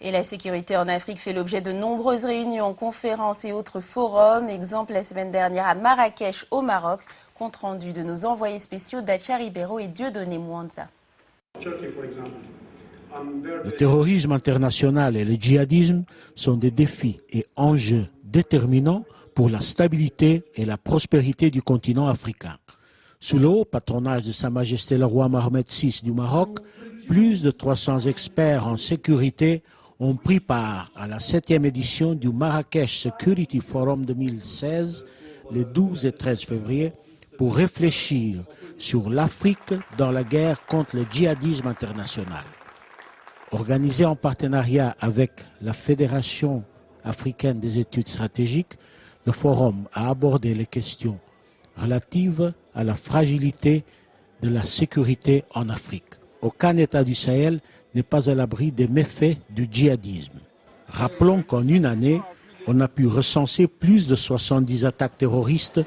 Et la sécurité en Afrique fait l'objet de nombreuses réunions, conférences et autres forums. Exemple la semaine dernière à Marrakech au Maroc. Compte rendu de nos envoyés spéciaux Dacha Ribeiro et Dieudonné Mwanza. Le terrorisme international et le djihadisme sont des défis et enjeux déterminants pour la stabilité et la prospérité du continent africain. Sous le haut patronage de Sa Majesté le roi Mohamed VI du Maroc, plus de 300 experts en sécurité ont pris part à la 7e édition du Marrakech Security Forum 2016, les 12 et 13 février, pour réfléchir sur l'Afrique dans la guerre contre le djihadisme international. Organisé en partenariat avec la Fédération africaine des études stratégiques, le forum a abordé les questions relatives à la fragilité de la sécurité en Afrique. Aucun État du Sahel n'est pas à l'abri des méfaits du djihadisme. Rappelons qu'en une année, on a pu recenser plus de 70 attaques terroristes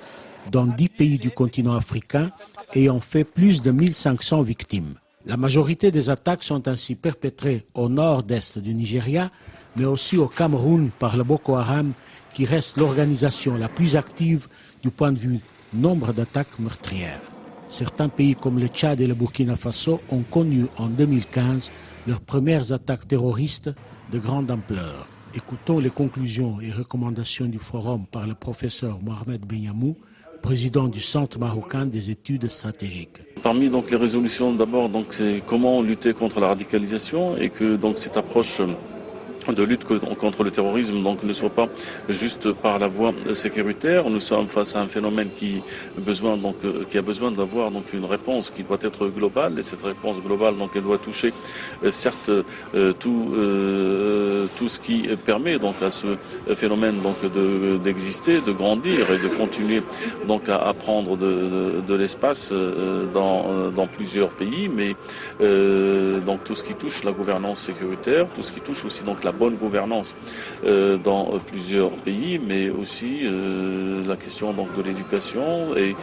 dans 10 pays du continent africain ayant fait plus de 1500 victimes. La majorité des attaques sont ainsi perpétrées au nord-est du Nigeria, mais aussi au Cameroun par le Boko Haram, qui reste l'organisation la plus active du point de vue nombre d'attaques meurtrières. Certains pays comme le Tchad et le Burkina Faso ont connu en 2015 leurs premières attaques terroristes de grande ampleur. Écoutons les conclusions et recommandations du forum par le professeur Mohamed Benyamou, président du Centre marocain des études stratégiques. Parmi donc les résolutions, d'abord, donc c'est comment lutter contre la radicalisation et que donc cette approche de lutte contre le terrorisme donc ne soit pas juste par la voie sécuritaire. Nous sommes face à un phénomène qui a besoin d'avoir donc une réponse qui doit être globale, et cette réponse globale donc elle doit toucher certes tout ce qui permet donc à ce phénomène donc d'exister, de grandir et de continuer donc à prendre de l'espace dans plusieurs pays, mais donc tout ce qui touche la gouvernance sécuritaire, tout ce qui touche aussi donc la bonne gouvernance dans plusieurs pays, mais aussi la question donc de l'éducation et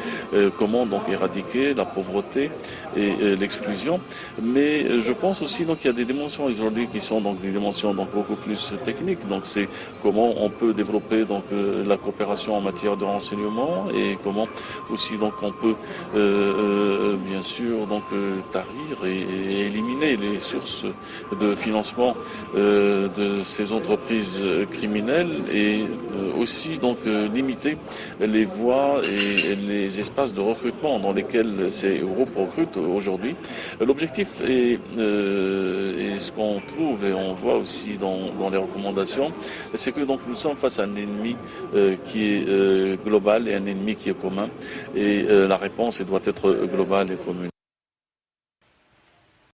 comment donc éradiquer la pauvreté et l'exclusion. Mais je pense aussi donc qu'il y a des dimensions aujourd'hui qui sont donc des dimensions donc beaucoup plus techniques. Donc c'est comment on peut développer donc la coopération en matière de renseignement et comment aussi donc on peut bien sûr donc tarir et éliminer les sources de financement de ces entreprises criminelles et aussi donc limiter les voies et les espaces de recrutement dans lesquels ces groupes recrutent aujourd'hui. L'objectif est ce qu'on trouve et on voit aussi dans les recommandations, c'est que donc nous sommes face à un ennemi qui est global et un ennemi qui est commun, et la réponse doit être globale et commune.